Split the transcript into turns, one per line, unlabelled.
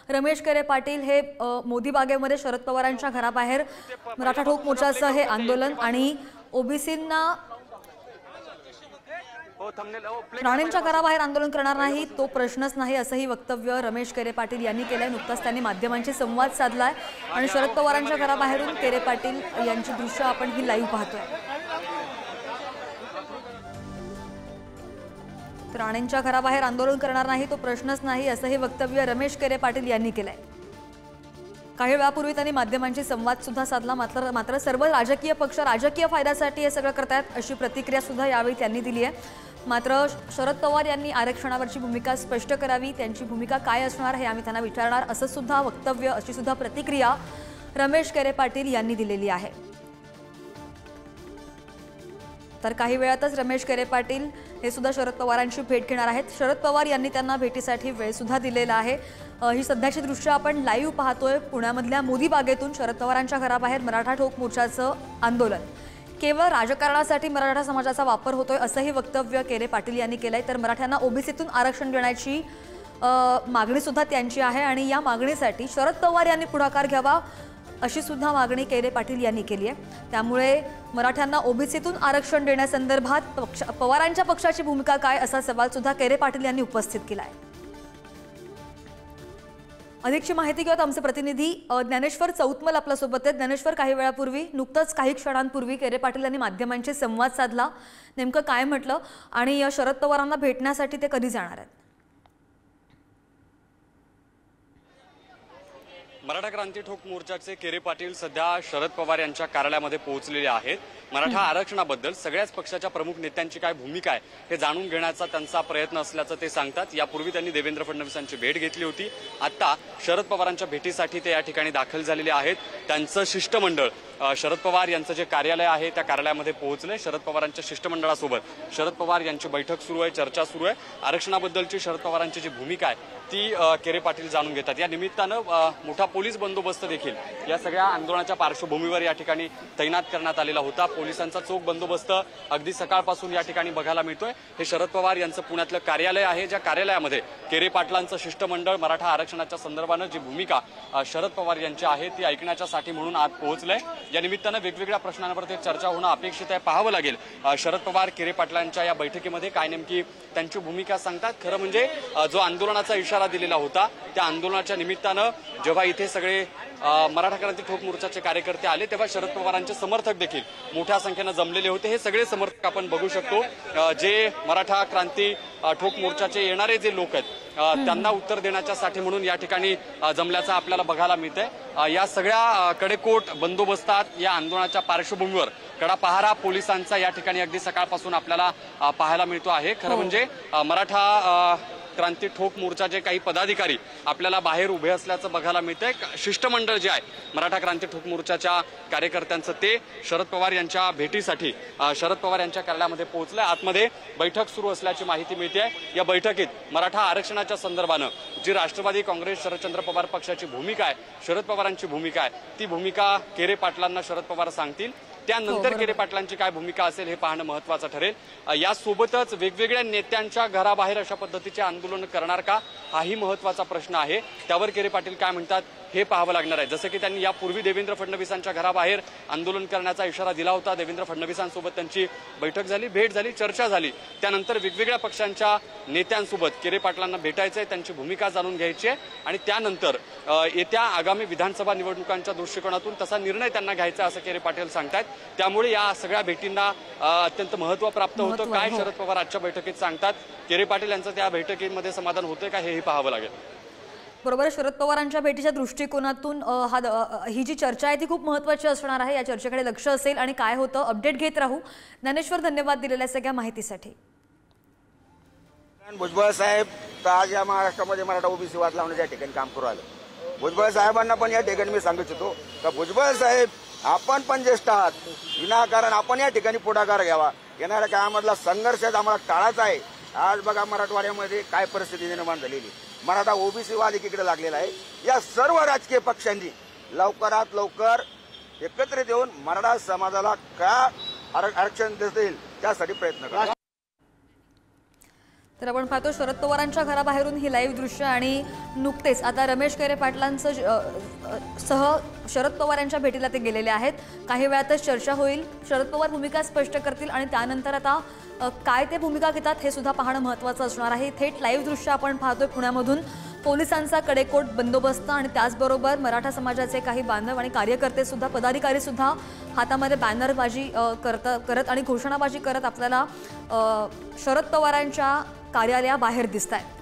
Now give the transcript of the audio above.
रमेश केरे पाटील हे मोदी बागेमध्ये शरद पवारांच्या घराबाहेर मराठा ठोक मोर्चाचं हे आंदोलन आणि ओबीसींना राणेंच्या घराबाहेर आंदोलन करणार नाही तो प्रश्नच नाही असंही वक्तव्य रमेश केरे पाटील यांनी केलंय। नुकताच त्यांनी माध्यमांशी संवाद साधलाय आणि शरद पवारांच्या घराबाहेरून केरे पाटील यांची दृश्य आपण ही लाईव्ह पाहतोय। राणेंच्या घराबाहेर आंदोलन करणार नाही तो प्रश्नच नाही असंही वक्तव्य रमेश केरे पाटील यांनी केलंय। काही वेळापूर्वी त्यांनी माध्यमांशी संवाद सुद्धा साधला। मात्र सर्व राजकीय पक्ष राजकीय फायद्यासाठी हे सगळं करतायत अशी प्रतिक्रिया सुद्धा यावेळी त्यांनी दिली आहे। मात्र शरद पवार यांनी आरक्षणावरची भूमिका स्पष्ट करावी, त्यांची भूमिका काय असणार हे आम्ही त्यांना विचारणार असं सुद्धा वक्तव्य अशी सुद्धा प्रतिक्रिया रमेश केरे पाटील यांनी दिलेली आहे। तर काही वेळातच रमेश केरे पाटील हे सुद्धा शरद पवारांची भेट घेणार आहेत। शरद पवार यांनी त्यांना भेटीसाठी वेळ सुद्धा दिलेला आहे। ही सध्याची दृश्य आपण लाईव्ह पाहतोय। पुण्यामधल्या मोदी बागेतून शरद पवारांच्या घराबाहेर मराठा ठोक मोर्चाचं आंदोलन केवळ राजकारणासाठी मराठा समाजाचा वापर होतोय असंही वक्तव्य केरे पाटील यांनी केलंय। तर मराठ्यांना ओबीसीतून आरक्षण देण्याची मागणी सुद्धा त्यांची आहे आणि या मागणीसाठी शरद पवार यांनी पुढाकार घ्यावा अशी सुद्धा मागणी केरे पाटील यांनी केली आहे। त्यामुळे मराठ्यांना ओबीसीतून आरक्षण देण्यासंदर्भात पवारांच्या पक्षाची भूमिका काय असा सवाल सुद्धा केरे पाटील यांनी उपस्थित केला आहे। अधिकची माहिती घेऊयात आमचे प्रतिनिधी ज्ञानेश्वर चौतमल आपल्यासोबत आहेत। ज्ञानेश्वर, काही वेळापूर्वी नुकतंच काही क्षणांपूर्वी केरे पाटील यांनी माध्यमांशी संवाद साधला, नेमकं काय म्हटलं आणि शरद पवारांना भेटण्यासाठी ते कधी जाणार आहेत?
मराठा क्रांती ठोक मोर्चाचे केरे पाटील सध्या शरद पवार यांच्या कार्यालयामध्ये पोहोचलेले आहेत। मराठा आरक्षणाबद्दल सगळ्याच पक्षाच्या प्रमुख नेत्यांची काय भूमिका आहे हे जाणून घेण्याचा त्यांचा प्रयत्न असल्याचं ते सांगतात। यापूर्वी त्यांनी देवेंद्र फडणवीसांची भेट घेतली होती। आता शरद पवारांच्या भेटीसाठी ते या ठिकाणी दाखल झालेले आहेत। त्यांचं शिष्टमंडळ शरद पवार यांचं जे कार्यालय आहे त्या कार्यालयामध्ये पोहोचले। शरद पवारांच्या शिष्टमंडळासोबत शरद पवार यांची बैठक सुरू आहे, चर्चा सुरू आहे। आरक्षणाबद्दलची शरद पवारांची जी भूमिका आहे ती केरे पाटील जाणून घेतात। या निमित्तानं मोठा पोलीस बंदोबस्त देखील या सगळ्या आंदोलनाच्या पार्श्वभूमीवर या ठिकाणी तैनात करण्यात आलेला होता। पोलिसांचा चोख बंदोबस्त अगदी सकाळपासून या ठिकाणी बघायला मिळतोय। हे शरद पवार यांचं पुण्यातलं कार्यालय आहे, ज्या कार्यालयामध्ये केरे पाटलांचं शिष्टमंडळ मराठा आरक्षणाच्या संदर्भानं जी भूमिका शरद पवार यांची आहे ती ऐकण्याच्यासाठी म्हणून आज पोहोचलंय। या निमित्तानं वेगवेगळ्या प्रश्नांवर ते चर्चा होणं अपेक्षित आहे। पाहावं लागेल शरद पवार केरे पाटलांच्या या बैठकीमध्ये काय नेमकी त्यांची भूमिका सांगतात। खरं म्हणजे जो आंदोलनाचा इशारा दिलेला होता त्या आंदोलनाच्या निमित्तानं जेव्हा इथे सगळे मराठा क्रांती ठोक मोर्चाचे कार्यकर्ते आले तेव्हा शरद पवारांचे समर्थक देखील मोठ्या संख्येनं जमलेले होते। हे सगळे समर्थक आपण बघू शकतो, जे मराठा क्रांती ठोक मोर्चाचे येणारे जे लोक आहेत त्यांना उत्तर देण्याच्यासाठी म्हणून या ठिकाणी जमल्याचं आपल्याला बघायला मिळतंय। या सगळ्या कडेकोट बंदोबस्तात या आंदोलनाच्या पार्श्वभूमीवर कडा पहारा पोलिसांचा या ठिकाणी अगदी सकाळपासून आपल्याला पाहायला मिळतो आहे। खरं म्हणजे मराठा क्रांती ठोक मोर्चाचे काही पदाधिकारी आपल्याला बाहेर उभे असल्याचं बघायला मिळतंय। शिष्टमंडळ जे आहे मराठा क्रांती ठोक मोर्चाच्या कार्यकर्त्यांचं ते शरद पवार यांच्या भेटीसाठी शरद पवार यांच्या कार्यालयामध्ये पोहोचलंय। आतमध्ये बैठक सुरू असल्याची माहिती मिळते। या बैठकीत मराठा आरक्षणाच्या संदर्भानं जी राष्ट्रवादी काँग्रेस शरदचंद्र पवार पक्षाची भूमिका आहे, शरद पवारांची भूमिका आहे, ती भूमिका केरे पाटलांना शरद पवार सांगतील। त्यानंतर केरे पाटलांची काय भूमिका असेल हे पाहणं महत्त्वाचं ठरेल। यासोबतच वेगवेगळ्या नेत्यांच्या घराबाहेर अशा पद्धतीचे आंदोलन करणार का हाही महत्त्वाचा प्रश्न आहे। त्यावर केरे पाटील काय म्हणतात हे पाहावं लागणार आहे। जसं की त्यांनी यापूर्वी देवेंद्र फडणवीसांच्या घराबाहेर आंदोलन करण्याचा इशारा दिला होता। देवेंद्र फडणवीसांसोबत त्यांची बैठक झाली, भेट झाली, चर्चा झाली। त्यानंतर वेगवेगळ्या पक्षांच्या नेत्यांसोबत केरे पाटलांना भेटायचंय, त्यांची भूमिका जाणून घ्यायची आहे आणि त्यानंतर येत्या आगामी विधानसभा निवडणुकांच्या दृष्टिकोनातून तसा निर्णय त्यांना घ्यायचा असं केरे पाटील सांगतात। त्यामुळे या सगळ्या भेटींना अत्यंत महत्त्व प्राप्त होतं। काय शरद पवार आजच्या बैठकीत सांगतात, केरे पाटील यांचं त्या बैठकीमध्ये समाधान होतंय का हेही पाहावं लागेल।
बरोबर, शरद पवारांच्या भेटीच्या दृष्टिकोनातून ही जी चर्चा आहे ती खूप महत्त्वाची असणार आहे। या चर्चेकडे लक्ष असेल आणि काय होतं अपडेट घेत राहू। ज्ञानेश्वर, धन्यवाद दिलेल्या सगळ्या माहितीसाठी।
भुजबळ साहेब आज या महाराष्ट्रामध्ये मराठा ओबीसी वाद लावण्याच्या ठिकाणी काम करू आले। भुजबळ साहेबांना पण या ठिकाणी मी सांगू इच्छितो का भुजबळ साहेब आपण पण ज्येष्ठ आहात, विनाकारण आपण या ठिकाणी पुढाकार घ्यावा। येणाऱ्या काळामधला संघर्ष आम्हाला टाळायचा आहे। आज बघा मराठवाड्यामध्ये काय परिस्थिती निर्माण झालेली, मराठा ओबीसी वाद एकीकडे लागलेला आहे। या सर्व राजकीय पक्षांनी लवकरात लवकर एकत्रित येऊन मराठा समाजाला का आरक्षण देता येईल त्यासाठी प्रयत्न करा।
तर आपण पाहतो शरद पवारांच्या घराबाहेरून ही लाईव्ह दृश्य आणि नुकतेच आता रमेश केरे पाटलांचं सह शरद पवार यांच्या भेटीला ते गेलेले आहेत. काही वेळातच चर्चा होईल, शरद पवार भूमिका स्पष्ट करतील आणि त्यानंतर आता काय ते भूमिका घेतात हे सुद्धा पाहणं महत्त्वाचं असणार आहे. थेट लाईव्ह दृश्य आपण पाहतोय पुण्यामधून. पोलिसांचा कडेकोट बंदोबस्त आणि त्याचबरोबर मराठा समाजाचे काही बांधव आणि कार्यकर्ते सुद्धा, पदाधिकारी सुद्धा हातामध्ये बॅनरबाजी करत आणि घोषणाबाजी करत आपल्याला शरद पवारांच्या कार्यालयाबाहेर दिसत आहेत.